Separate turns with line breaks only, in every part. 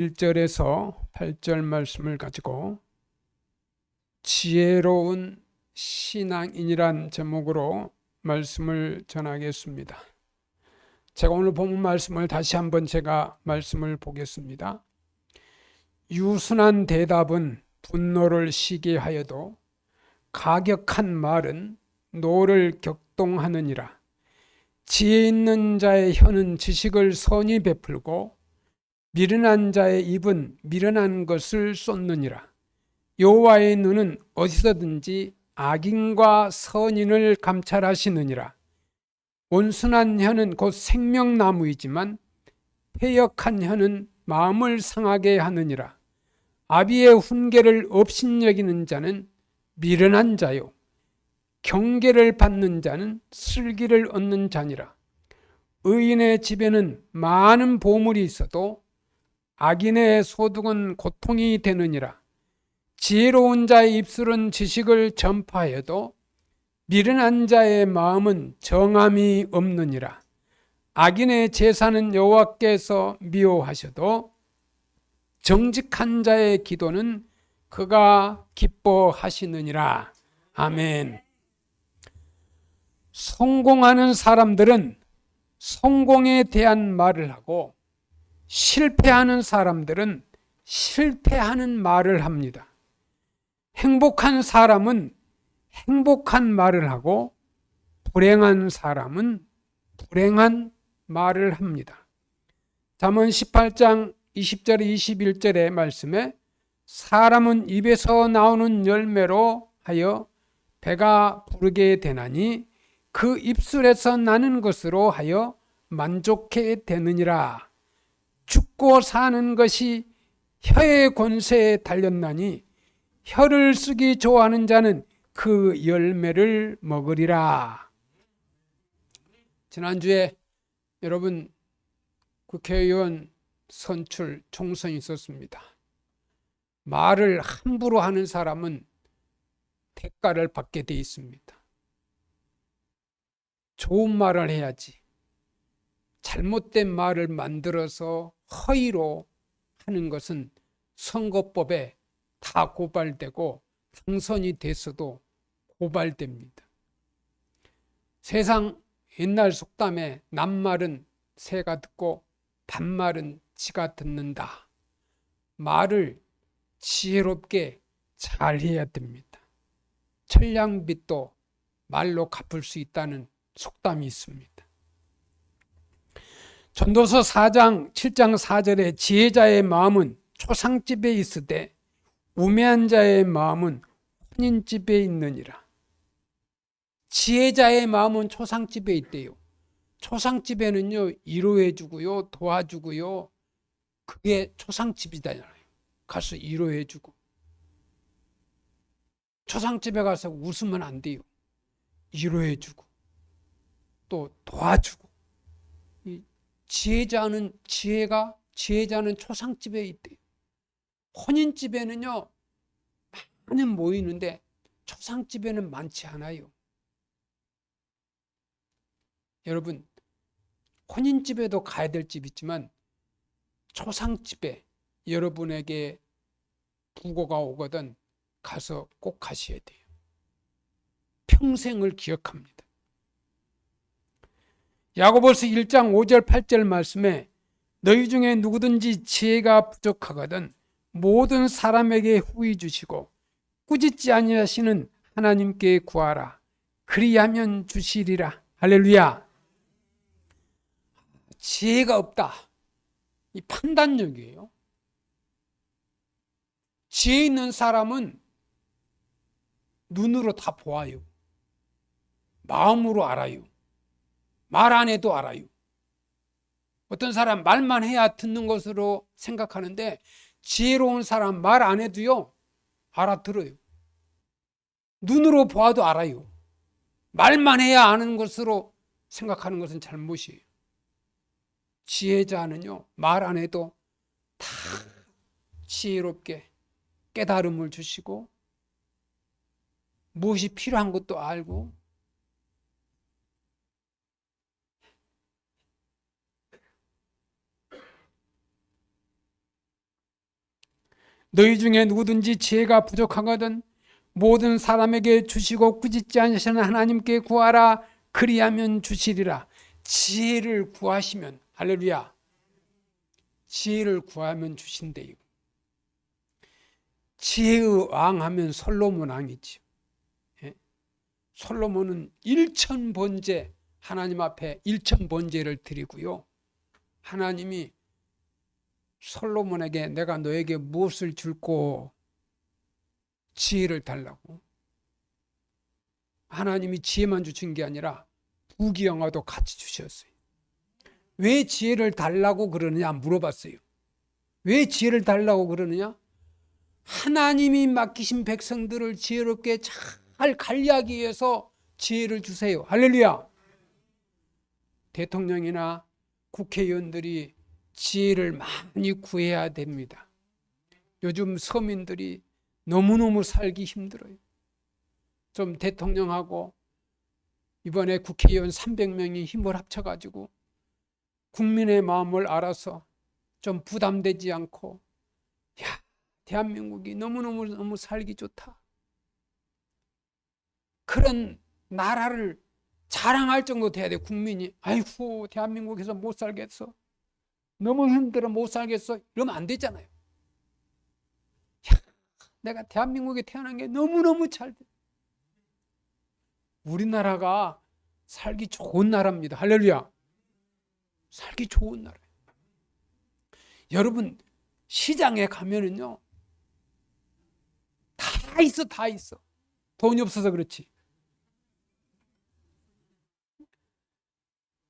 1절에서 8절 말씀을 가지고 지혜로운 신앙인이란 제목으로 말씀을 전하겠습니다. 제가 오늘 본문 말씀을 다시 한번 말씀을 보겠습니다. 유순한 대답은 분노를 시게 하여도 가격한 말은 노를 격동하느니라. 지혜 있는 자의 혀는 지식을 선히 베풀고 미련한 자의 입은 미련한 것을 쏟느니라. 여호와의 눈은 어디서든지 악인과 선인을 감찰하시느니라. 온순한 혀는 곧 생명나무이지만 패역한 혀는 마음을 상하게 하느니라. 아비의 훈계를 업신여기는 자는 미련한 자요, 경계를 받는 자는 슬기를 얻는 자니라. 의인의 집에는 많은 보물이 있어도 악인의 소득은 고통이 되느니라. 지혜로운 자의 입술은 지식을 전파해도 미련한 자의 마음은 정함이 없느니라. 악인의 제사는 여호와께서 미워하셔도 정직한 자의 기도는 그가 기뻐하시느니라. 아멘. 성공하는 사람들은 성공에 대한 말을 하고 실패하는 사람들은 실패하는 말을 합니다. 행복한 사람은 행복한 말을 하고 불행한 사람은 불행한 말을 합니다. 잠언 18장 20절 21절의 말씀에 사람은 입에서 나오는 열매로 하여 배가 부르게 되나니 그 입술에서 나는 것으로 하여 만족해 되느니라. 죽고 사는 것이 혀의 권세에 달렸나니 혀를 쓰기 좋아하는 자는 그 열매를 먹으리라. 지난주에 여러분 국회의원 선출 총선이 있었습니다. 말을 함부로 하는 사람은 대가를 받게 돼 있습니다. 좋은 말을 해야지. 잘못된 말을 만들어서 허위로 하는 것은 선거법에 다 고발되고 당선이 됐어도 고발됩니다. 세상 옛날 속담에 낱말은 새가 듣고 반말은 지가 듣는다. 말을 지혜롭게 잘 해야 됩니다. 천냥빚도 말로 갚을 수 있다는 속담이 있습니다. 전도서 4장 7장 4절에 지혜자의 마음은 초상집에 있으되 우매한 자의 마음은 혼인집에 있느니라. 지혜자의 마음은 초상집에 있대요. 초상집에는요, 위로해 주고요, 도와주고요. 그게 초상집이잖아요. 가서 위로해 주고. 초상집에 가서 웃으면 안 돼요. 위로해 주고 또 도와주고. 지혜자는 초상집에 있대요. 혼인집에는요, 많은 모이는데 초상집에는 많지 않아요. 여러분, 혼인집에도 가야 될 집 있지만 초상집에 여러분에게 부고가 오거든 가서 꼭 가셔야 돼요. 평생을 기억합니다. 야고보서 1장 5절 8절 말씀에 너희 중에 누구든지 지혜가 부족하거든 모든 사람에게 후히 주시고 꾸짖지 아니하시는 하나님께 구하라. 그리하면 주시리라. 할렐루야. 지혜가 없다. 이 판단력이에요. 지혜 있는 사람은 눈으로 다 보아요. 마음으로 알아요. 말 안 해도 알아요. 어떤 사람 말만 해야 듣는 것으로 생각하는데 지혜로운 사람 말 안 해도요, 알아들어요. 눈으로 보아도 알아요. 말만 해야 아는 것으로 생각하는 것은 잘못이에요. 지혜자는요, 말 안 해도 다 지혜롭게 깨달음을 주시고 무엇이 필요한 것도 알고 너희 중에 누구든지 지혜가 부족하거든 모든 사람에게 주시고 꾸짖지 않으시는 하나님께 구하라. 그리하면 주시리라. 지혜를 구하시면, 할렐루야, 지혜를 구하면 주신대요. 지혜의 왕 하면 솔로몬 왕이지. 예? 솔로몬은 1000번제, 하나님 앞에 1000번제를 드리고요. 하나님이 솔로몬에게 내가 너에게 무엇을 줄고 지혜를 달라고. 하나님이 지혜만 주신 게 아니라 부귀영화도 같이 주셨어요. 왜 지혜를 달라고 그러느냐 물어봤어요. 왜 지혜를 달라고 그러느냐? 하나님이 맡기신 백성들을 지혜롭게 잘 관리하기 위해서 지혜를 주세요. 할렐루야. 대통령이나 국회의원들이 지혜를 많이 구해야 됩니다. 요즘 서민들이 너무너무 살기 힘들어요. 좀 대통령하고 이번에 국회의원 300명이 힘을 합쳐가지고 국민의 마음을 알아서 좀 부담되지 않고, 야, 대한민국이 너무너무 살기 좋다, 그런 나라를 자랑할 정도 돼야 돼. 국민이 아이고 대한민국에서 못 살겠어, 너무 힘들어 못 살겠어, 이러면 안 되잖아요. 야, 내가 대한민국에 태어난 게 너무너무 잘 돼. 우리나라가 살기 좋은 나라입니다. 할렐루야. 살기 좋은 나라예요. 여러분 시장에 가면은요 다 있어, 다 있어. 돈이 없어서 그렇지.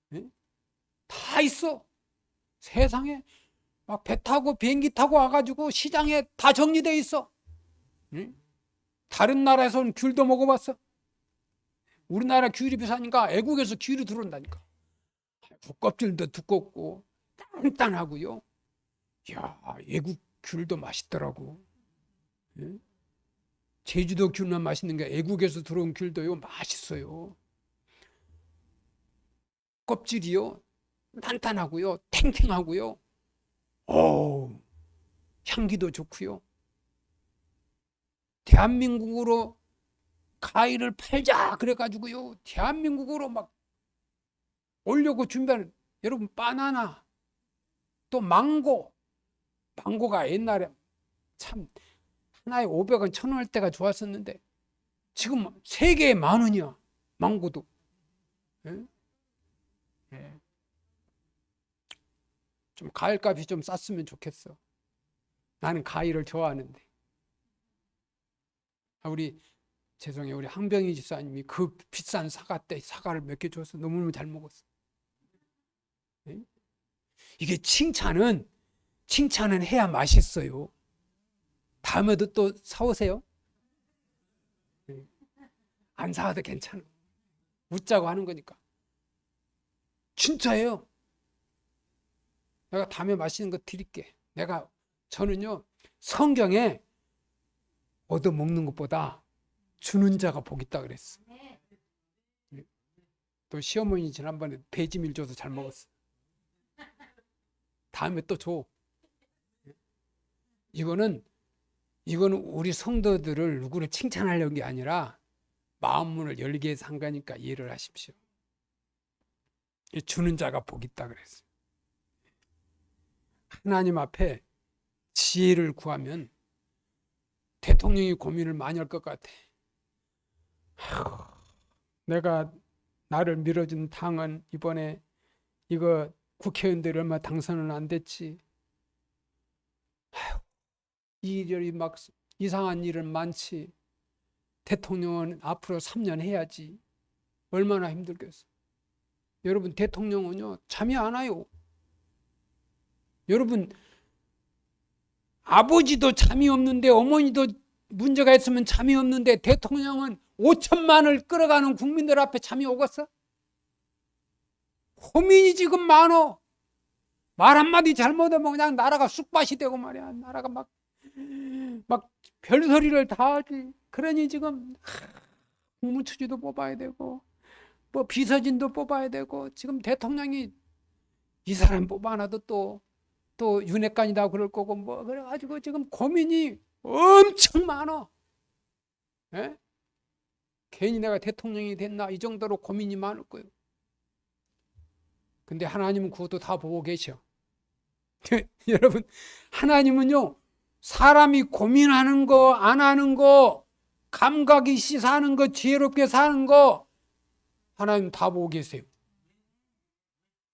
네? 다 있어. 세상에 막 배 타고 비행기 타고 와가지고 시장에 다 정리돼 있어. 네? 다른 나라에서는 귤도 먹어봤어? 우리나라 귤이 비싸니까 애국에서 귤이 들어온다니까. 껍질도 두껍고 단단하고요. 이야, 애국 귤도 맛있더라고. 예? 제주도 귤만 맛있는 게 애국에서 들어온 귤도요 맛있어요. 껍질이요 단단하고요, 탱탱하고요. 오, 향기도 좋고요. 대한민국으로 가위를 팔자 그래가지고요 대한민국으로 막 오려고 준비하는, 여러분 바나나, 또 망고가 옛날에 참 하나에 500원 1000원일 때가 좋았었는데 지금 3개에 10,000원이야 망고도. 예? 예. 좀 과일값이 좀 쌌으면 좋겠어. 나는 과일을 좋아하는데. 우리 죄송해요, 우리 항병희 집사님이 그 비싼 사과 때 사과를 몇 개 줘서 너무너무 잘 먹었어. 예? 이게 칭찬은 해야 맛있어요. 다음에도 또 사오세요. 예. 안 사와도 괜찮아. 웃자고 하는 거니까. 진짜예요. 내가 다음에 맛있는 거 드릴게. 저는요 성경에 얻어먹는 것보다 주는 자가 복 있다 그랬어. 예. 또 시어머니 지난번에 배지밀 줘서 잘 먹었어. 다음에 또 줘. 이거는 우리 성도들을 누구를 칭찬하려는 게 아니라 마음 문을 열게 해서 한 거니까 이해를 하십시오. 주는 자가 복 있다 그랬어요. 하나님 앞에 지혜를 구하면 대통령이 고민을 많이 할 것 같아. 내가 나를 밀어준 당은 이번에 이거 국회의원들이 얼마 당선은 안 됐지. 이 일이 막 이상한 일은 많지. 대통령은 앞으로 3년 해야지. 얼마나 힘들겠어. 여러분 대통령은요 잠이 안 와요. 여러분 아버지도 잠이 없는데, 어머니도 문제가 있으면 잠이 없는데, 대통령은 5천만을 끌어가는 국민들 앞에 잠이 오겠어? 고민이 지금 많어. 말 한마디 잘못하면 그냥 나라가 쑥밭이 되고 말이야. 나라가 막 별소리를 다 하지. 그러니 지금 국무처지도 뽑아야 되고 뭐 비서진도 뽑아야 되고, 지금 대통령이 이 사람 뽑아놔도 또 또 윤회관이다 그럴 거고 뭐 그래가지고 지금 고민이 엄청 많아. 예? 괜히 내가 대통령이 됐나 이 정도로 고민이 많을 거예요. 근데 하나님은 그것도 다 보고 계셔. 여러분, 하나님은요, 사람이 고민하는 거, 안 하는 거, 감각 있이 사는 거, 지혜롭게 사는 거, 하나님 다 보고 계세요.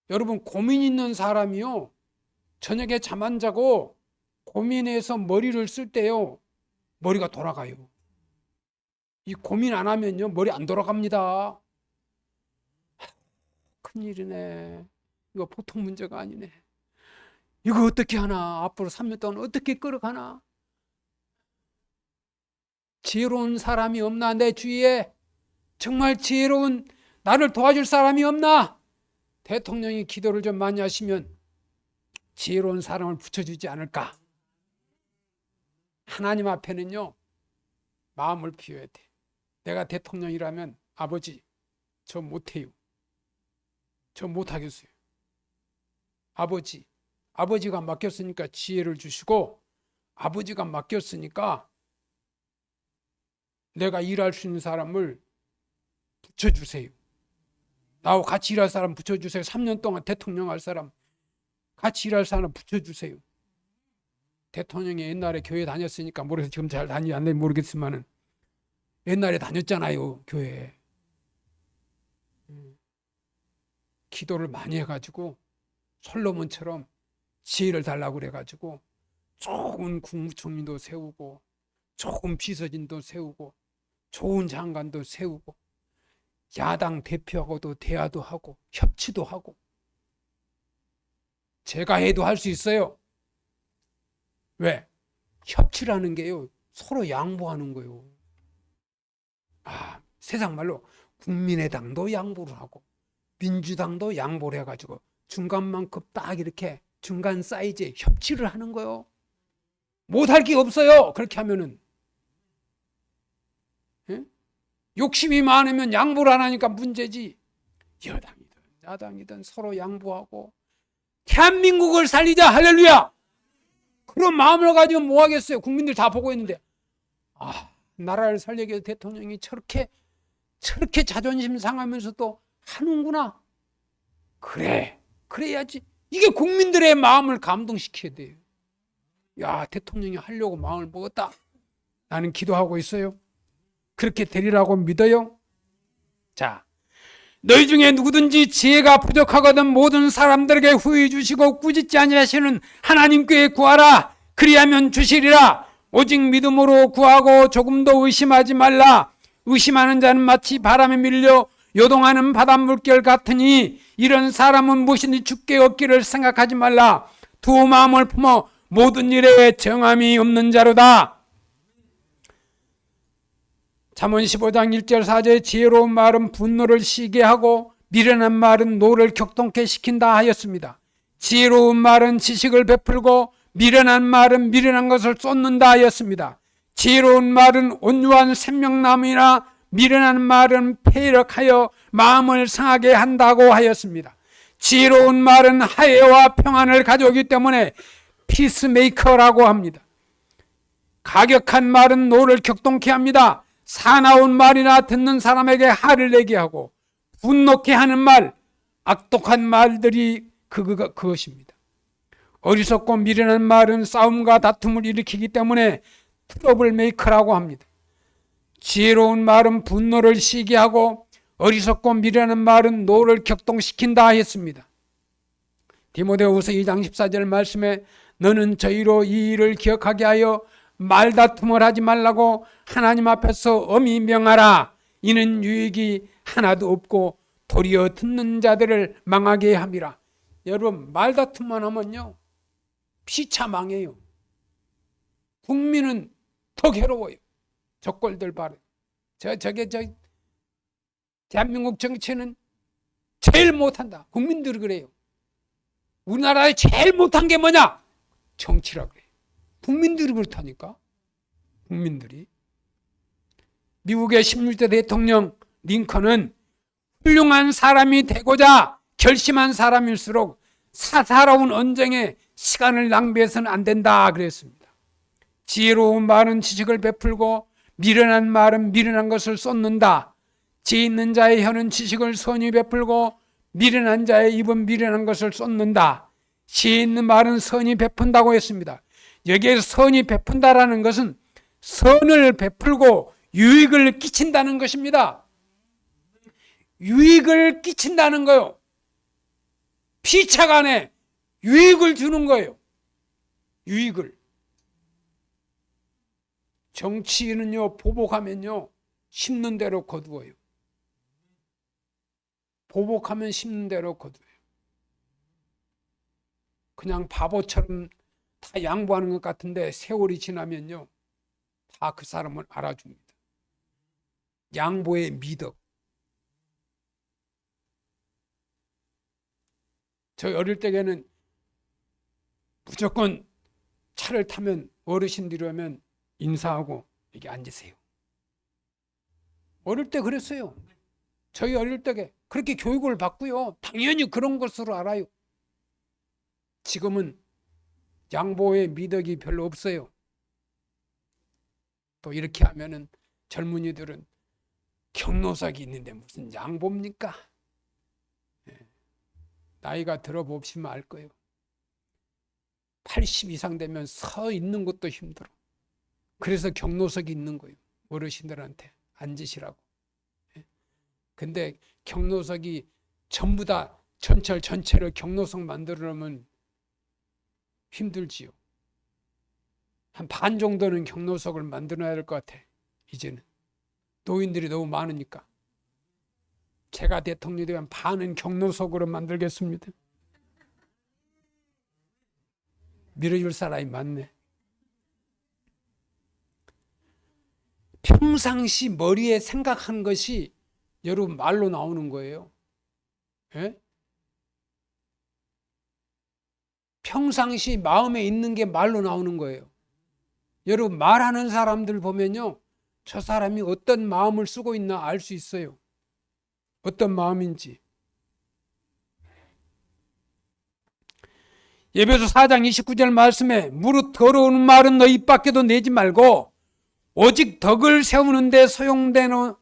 여러분, 고민 있는 사람이요, 저녁에 잠 안 자고 고민해서 머리를 쓸 때요, 머리가 돌아가요. 이 고민 안 하면요, 머리 안 돌아갑니다. 큰일이네. 이거 보통 문제가 아니네. 이거 어떻게 하나? 앞으로 3년 동안 어떻게 끌어가나? 지혜로운 사람이 없나? 내 주위에 정말 지혜로운 나를 도와줄 사람이 없나? 대통령이 기도를 좀 많이 하시면 지혜로운 사람을 붙여주지 않을까? 하나님 앞에는요, 마음을 비워야 돼. 내가 대통령이라면 아버지, 저 못해요. 저 못하겠어요. 아버지가 맡겼으니까 지혜를 주시고, 아버지가 맡겼으니까 내가 일할 수 있는 사람을 붙여주세요. 나하고 같이 일할 사람 붙여주세요. 3년 동안 대통령 할 사람, 같이 일할 사람 붙여주세요. 대통령이 옛날에 교회 다녔으니까 모르겠어요. 지금 잘 다니지 않는지 모르겠지만은 옛날에 다녔잖아요, 교회. 기도를 많이 해가지고 솔로몬처럼 지혜를 달라고 그래가지고 좋은 국무총리도 세우고 좋은 비서진도 세우고 좋은 장관도 세우고 야당 대표하고도 대화도 하고 협치도 하고 제가 해도 할 수 있어요. 왜? 협치라는 게요, 서로 양보하는 거예요. 세상 말로 국민의당도 양보를 하고 민주당도 양보를 해가지고 중간만큼 딱 이렇게 중간 사이즈에 협치를 하는 거예요. 못할 게 없어요. 그렇게 하면은. 예? 욕심이 많으면 양보를 안 하니까 문제지. 여당이든 야당이든 서로 양보하고 대한민국을 살리자. 할렐루야. 그런 마음을 가지고 뭐 하겠어요. 국민들 다 보고 있는데 나라를 살리기 위해서 대통령이 저렇게 자존심 상하면서도 하는구나. 그래야지. 이게 국민들의 마음을 감동시켜야 돼요. 야, 대통령이 하려고 마음을 먹었다. 나는 기도하고 있어요. 그렇게 되리라고 믿어요. 자, 너희 중에 누구든지 지혜가 부족하거든 모든 사람들에게 후히 주시고 꾸짖지 아니하시는 하나님께 구하라. 그리하면 주시리라. 오직 믿음으로 구하고 조금도 의심하지 말라. 의심하는 자는 마치 바람에 밀려 요동하는 바닷물결 같으니 이런 사람은 무엇이든지 죽게 얻기를 생각하지 말라. 두 마음을 품어 모든 일에 정함이 없는 자로다. 잠언 15장 1절 4절에 지혜로운 말은 분노를 쉬게 하고 미련한 말은 노를 격동케 시킨다 하였습니다. 지혜로운 말은 지식을 베풀고 미련한 말은 미련한 것을 쏟는다 하였습니다. 지혜로운 말은 온유한 생명나무이나 미련한 말은 패력하여 마음을 상하게 한다고 하였습니다. 지혜로운 말은 화해와 평안을 가져오기 때문에 피스메이커라고 합니다. 가격한 말은 노를 격동케 합니다. 사나운 말이나 듣는 사람에게 화를 내게 하고 분노케 하는 말, 악독한 말들이 그것입니다. 어리석고 미련한 말은 싸움과 다툼을 일으키기 때문에 트러블 메이커라고 합니다. 지혜로운 말은 분노를 쉬게 하고 어리석고 미련한 말은 노를 격동시킨다 했습니다. 디모데후서 2장 14절 말씀에 너는 저희로 이 일을 기억하게 하여 말다툼을 하지 말라고 하나님 앞에서 엄히 명하라. 이는 유익이 하나도 없고 도리어 듣는 자들을 망하게 함이라. 여러분, 말다툼만 하면요 피차 망해요. 국민은 더 괴로워요. 적골들 바로 저게 대한민국 정치는 제일 못한다. 국민들이 그래요. 우리나라에 제일 못한 게 뭐냐? 정치라고 그래요. 국민들이 그렇다니까. 국민들이. 미국의 16대 대통령 링컨은 훌륭한 사람이 되고자 결심한 사람일수록 사사로운 언쟁에 시간을 낭비해서는 안 된다 그랬습니다. 지혜로운 말은 지식을 베풀고 미련한 말은 미련한 것을 쏟는다. 지혜 있는 자의 혀는 지식을 선히 베풀고 미련한 자의 입은 미련한 것을 쏟는다. 지혜 있는 말은 선히 베푼다고 했습니다. 여기에서 선히 베푼다라는 것은 선을 베풀고 유익을 끼친다는 것입니다. 유익을 끼친다는 거요. 피차간에 유익을 주는 거예요. 유익을. 정치인은요, 보복하면요, 심는 대로 거두어요. 보복하면 심는 대로 거두어요. 그냥 바보처럼 다 양보하는 것 같은데 세월이 지나면요, 다 그 사람을 알아줍니다. 양보의 미덕. 저희 어릴 때에는 무조건 차를 타면 어르신들이 오면 인사하고 여기 앉으세요. 어릴 때 그랬어요. 저희 어릴 때에 그렇게 교육을 받고요. 당연히 그런 것으로 알아요. 지금은 양보의 미덕이 별로 없어요. 또 이렇게 하면은 젊은이들은 경로석이 있는데 무슨 양보입니까? 나이가 들어봅시면 알 거예요. 80 이상 되면 서 있는 것도 힘들어. 그래서 경로석이 있는 거예요. 어르신들한테 앉으시라고. 근데 경로석이 전부 다 전체를 경로석 만들려면 힘들지요. 한 반 정도는 경로석을 만들어야 될 것 같아. 이제는 노인들이 너무 많으니까. 제가 대통령이 되면 반은 경로석으로 만들겠습니다. 밀어줄 사람이 많네. 평상시 머리에 생각한 것이 여러분 말로 나오는 거예요. 예? 평상시 마음에 있는 게 말로 나오는 거예요. 여러분 말하는 사람들 보면요, 저 사람이 어떤 마음을 쓰고 있나 알 수 있어요. 어떤 마음인지. 에베소 4장 29절 말씀에 무릇 더러운 말은 너 입 밖에도 내지 말고 오직 덕을 세우는데 소용되는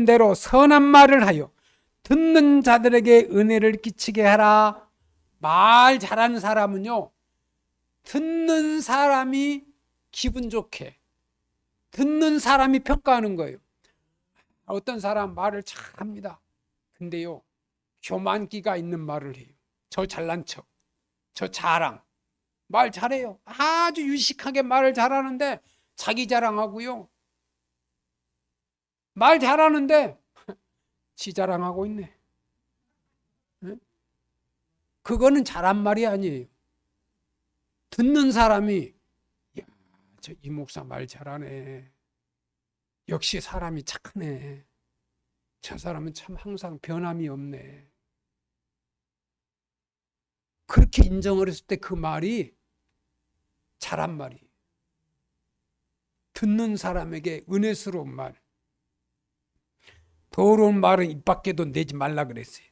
대로 선한 말을 하여 듣는 자들에게 은혜를 끼치게 하라. 말 잘하는 사람은요, 듣는 사람이 기분 좋게, 듣는 사람이 평가하는 거예요. 어떤 사람 말을 잘 합니다. 근데요, 교만기가 있는 말을 해요. 저 잘난 척, 저 자랑. 말 잘해요. 아주 유식하게 말을 잘하는데 자기 자랑하고요. 말 잘하는데 지 자랑하고 있네. 그거는 잘한 말이 아니에요. 듣는 사람이 야, 저 이 목사 말 잘하네. 역시 사람이 착하네. 저 사람은 참 항상 변함이 없네. 그렇게 인정을 했을 때 그 말이 잘한 말이에요. 듣는 사람에게 은혜스러운 말. 더러운 말은 입 밖에도 내지 말라 그랬어요.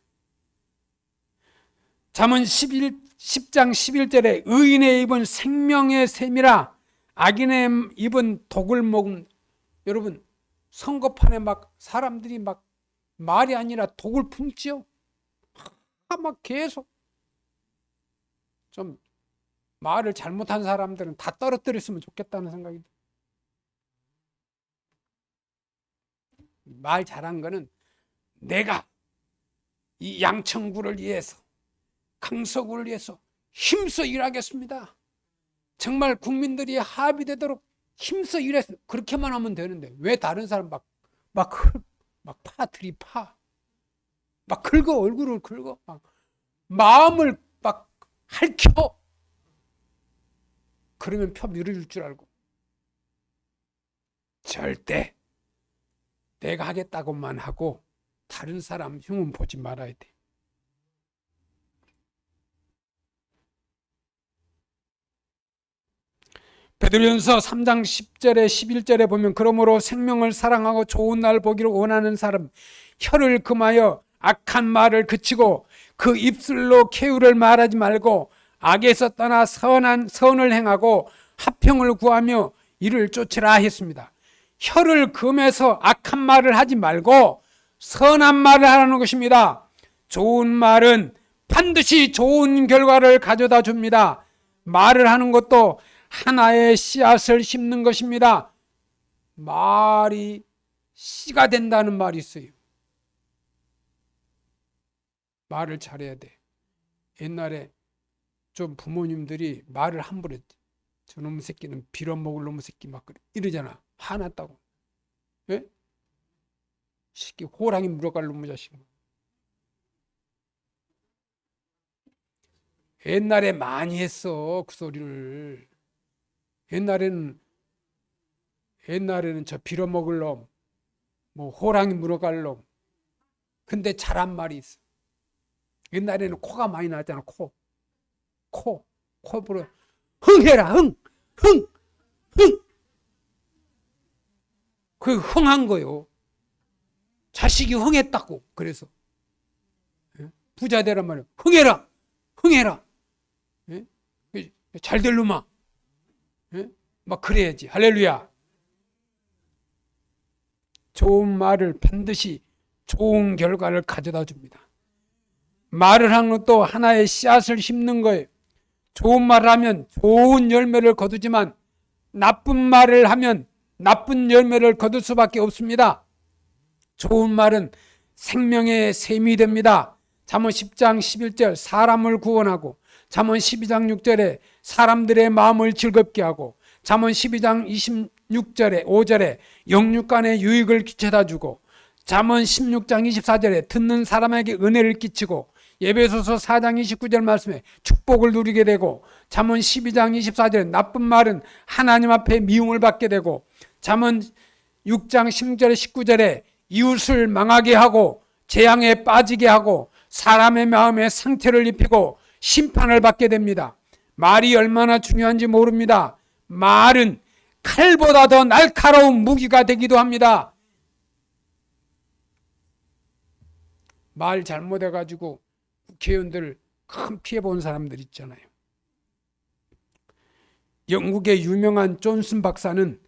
잠언 10장 11절에 의인의 입은 생명의 샘이라 악인의 입은 독을 먹은. 여러분 선거판에 막 사람들이 막 말이 아니라 독을 품지요. 막 계속 좀 말을 잘못한 사람들은 다 떨어뜨렸으면 좋겠다는 생각이 들어요. 말 잘한 거는 내가 이 양천구를 위해서, 강서구를 위해서 힘써 일하겠습니다. 정말 국민들이 합의되도록 힘써 일해서 그렇게만 하면 되는데 왜 다른 사람 막 들이파, 막 긁어, 얼굴을 긁어, 막 마음을 막 핥혀. 그러면 표 밀어줄 줄 알고. 절대 내가 하겠다고만 하고 다른 사람 흉은 보지 말아야 돼. 베드로전서 3장 10절에 11절에 보면 그러므로 생명을 사랑하고 좋은 날 보기를 원하는 사람 혀를 금하여 악한 말을 그치고 그 입술로 계율을 말하지 말고 악에서 떠나 선을 행하고 화평을 구하며 이를 쫓으라 했습니다. 혀를 금해서 악한 말을 하지 말고 선한 말을 하라는 것입니다. 좋은 말은 반드시 좋은 결과를 가져다 줍니다. 말을 하는 것도 하나의 씨앗을 심는 것입니다. 말이 씨가 된다는 말이 있어요. 말을 잘해야 돼. 옛날에 좀 부모님들이 말을 함부로 했대. 저놈 새끼는 빌어먹을 놈 새끼 막 이러잖아. 화났다고. 예? 새끼 호랑이 물어갈 놈의 자식. 옛날에 많이 했어 그 소리를. 옛날에는 저 빌어먹을 놈, 뭐 호랑이 물어갈 놈. 근데 잘한 말이 있어. 옛날에는 코가 많이 나왔잖아. 코 불어 흥해라. 흥. 그 흥한 거요. 자식이 흥했다고. 그래서 부자 되란 말이야. 흥해라. 잘 될 놈아. 막 그래야지. 할렐루야. 좋은 말을 반드시 좋은 결과를 가져다 줍니다. 말을 하는 것도 하나의 씨앗을 심는 거예요. 좋은 말을 하면 좋은 열매를 거두지만 나쁜 말을 하면 나쁜 열매를 거둘 수밖에 없습니다. 좋은 말은 생명의 샘이 됩니다. 잠언 10장 11절 사람을 구원하고, 잠언 12장 6절에 사람들의 마음을 즐겁게 하고, 잠언 12장 26절에 5절에 영육간의 유익을 끼쳐다 주고, 잠언 16장 24절에 듣는 사람에게 은혜를 끼치고, 에베소서 4장 29절 말씀에 축복을 누리게 되고, 잠언 12장 24절에 나쁜 말은 하나님 앞에 미움을 받게 되고, 잠언 6장 16절에 19절에 이웃을 망하게 하고 재앙에 빠지게 하고 사람의 마음에 상처를 입히고 심판을 받게 됩니다. 말이 얼마나 중요한지 모릅니다. 말은 칼보다 더 날카로운 무기가 되기도 합니다. 말 잘못해가지고 국회의원들 큰 피해 본 사람들 있잖아요. 영국의 유명한 존슨 박사는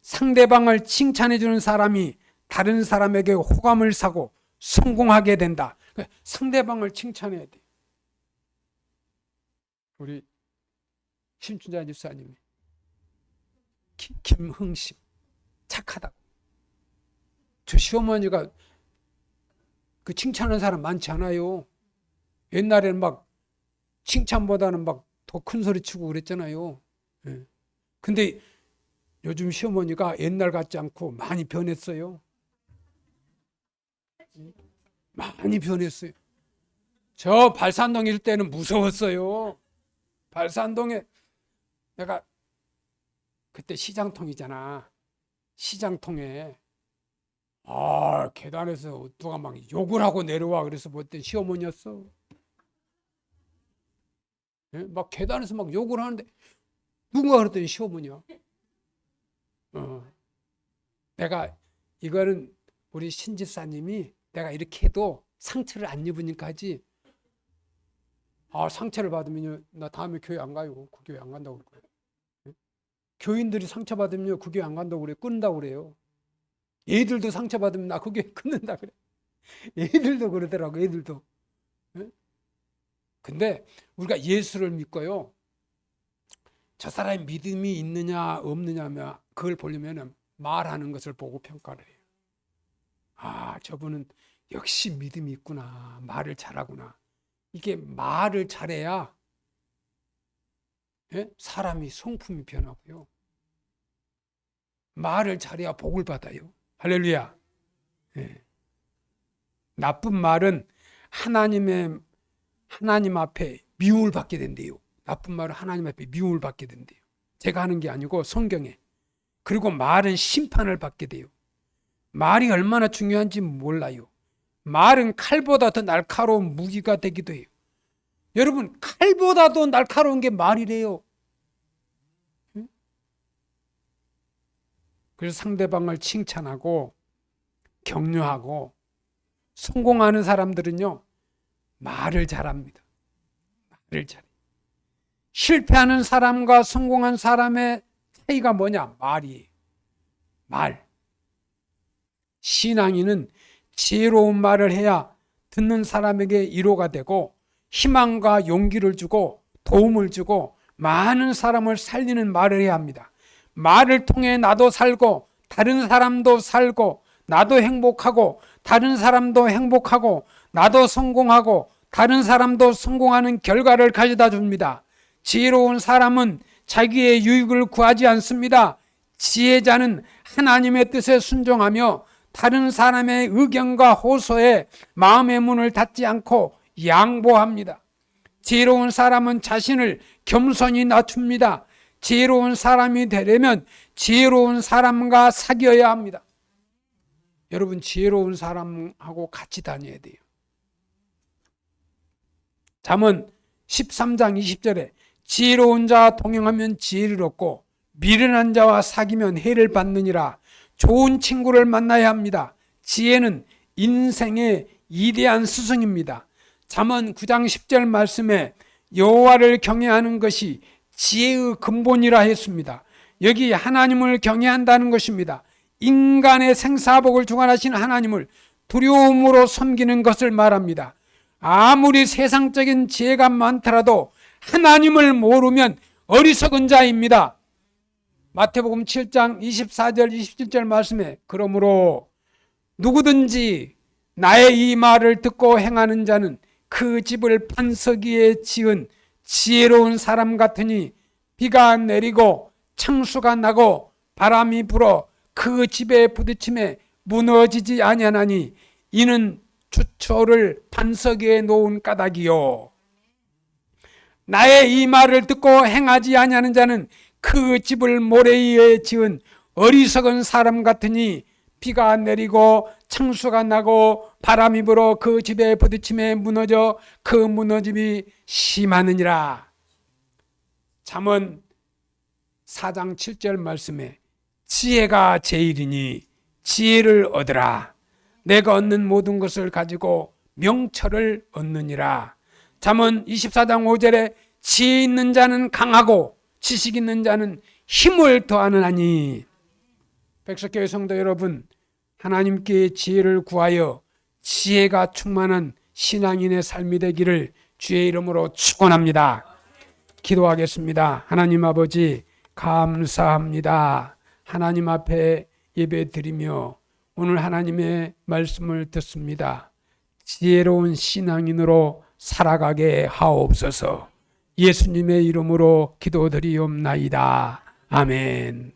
상대방을 칭찬해주는 사람이 다른 사람에게 호감을 사고 성공하게 된다. 상대방을 칭찬해야 돼. 우리 심춘자 집사님이 김흥심 착하다고. 저 시어머니가 그 칭찬하는 사람 많지 않아요. 옛날에는 막 칭찬보다는 막 더 큰 소리 치고 그랬잖아요. 근데 요즘 시어머니가 옛날 같지 않고 많이 변했어요. 많이 변했어요. 저 발산동 일 때는 무서웠어요. 발산동에 내가 그때 시장통이잖아. 시장통에 계단에서 누가 막 욕을 하고 내려와. 그래서 뭐 그때 시어머니였어. 막 계단에서 막 욕을 하는데 누군가 그랬더니 시어머니야. 내가 이거는 우리 신집사님이 내가 이렇게 해도 상처를 안 입으니까 하지. 상처를 받으면 나 다음에 교회 안 가요. 그 교회 안 간다고 그럴 거예요. 교인들이 상처 받으면 그 교회 안 간다고 그래요. 끊는다고 그래요. 애들도 상처 받으면 나 그 교회 끊는다 그래. 애들도 그러더라고. 애들도. 근데 우리가 예수를 믿고요. 저 사람이 믿음이 있느냐 없느냐 그걸 보려면 말하는 것을 보고 평가를 해요. 저분은 역시 믿음이 있구나. 말을 잘하구나. 이게 말을 잘해야 사람이 성품이 변하고요. 말을 잘해야 복을 받아요. 할렐루야. 나쁜 말은 하나님 앞에 미움을 받게 된대요. 나쁜 말은 하나님 앞에 미움을 받게 된대요. 제가 하는 게 아니고 성경에. 그리고 말은 심판을 받게 돼요. 말이 얼마나 중요한지 몰라요. 말은 칼보다 더 날카로운 무기가 되기도 해요. 여러분, 칼보다 더 날카로운 게 말이래요. 그래서 상대방을 칭찬하고 격려하고 성공하는 사람들은요, 말을 잘합니다. 말을 잘해. 실패하는 사람과 성공한 사람의 차이가 뭐냐? 말. 신앙인은 지혜로운 말을 해야 듣는 사람에게 위로가 되고 희망과 용기를 주고 도움을 주고 많은 사람을 살리는 말을 해야 합니다. 말을 통해 나도 살고 다른 사람도 살고 나도 행복하고 다른 사람도 행복하고 나도 성공하고 다른 사람도 성공하는 결과를 가져다 줍니다. 지혜로운 사람은 자기의 유익을 구하지 않습니다. 지혜자는 하나님의 뜻에 순종하며 다른 사람의 의견과 호소에 마음의 문을 닫지 않고 양보합니다. 지혜로운 사람은 자신을 겸손히 낮춥니다. 지혜로운 사람이 되려면 지혜로운 사람과 사귀어야 합니다. 여러분, 지혜로운 사람하고 같이 다녀야 돼요. 잠언 13장 20절에 지혜로운 자와 동행하면 지혜를 얻고 미련한 자와 사귀면 해를 받느니라. 좋은 친구를 만나야 합니다. 지혜는 인생의 위대한 스승입니다. 잠언 9장 10절 말씀에 여호와를 경외하는 것이 지혜의 근본이라 했습니다. 여기 하나님을 경외한다는 것입니다. 인간의 생사복을 주관하신 하나님을 두려움으로 섬기는 것을 말합니다. 아무리 세상적인 지혜가 많더라도 하나님을 모르면 어리석은 자입니다. 마태복음 7장 24절 27절 말씀에 그러므로 누구든지 나의 이 말을 듣고 행하는 자는 그 집을 반석 위에 지은 지혜로운 사람 같으니 비가 내리고 창수가 나고 바람이 불어 그 집에 부딪힘에 무너지지 아니하나니 이는 주초를 반석 위에 놓은 까닭이요. 나의 이 말을 듣고 행하지 아니하는 자는 그 집을 모래 위에 지은 어리석은 사람 같으니 비가 내리고 창수가 나고 바람이 불어 그 집에 부딪힘에 무너져 그 무너짐이 심하느니라. 잠언 4장 7절 말씀에 지혜가 제일이니 지혜를 얻으라. 내가 얻는 모든 것을 가지고 명철을 얻느니라. 잠언 24장 5절에 지혜 있는 자는 강하고 지식 있는 자는 힘을 더하느니. 백석교회 성도 여러분, 하나님께 지혜를 구하여 지혜가 충만한 신앙인의 삶이 되기를 주의 이름으로 축원합니다. 기도하겠습니다. 하나님 아버지, 감사합니다. 하나님 앞에 예배드리며 오늘 하나님의 말씀을 듣습니다. 지혜로운 신앙인으로 살아가게 하옵소서. 예수님의 이름으로 기도드리옵나이다. 아멘.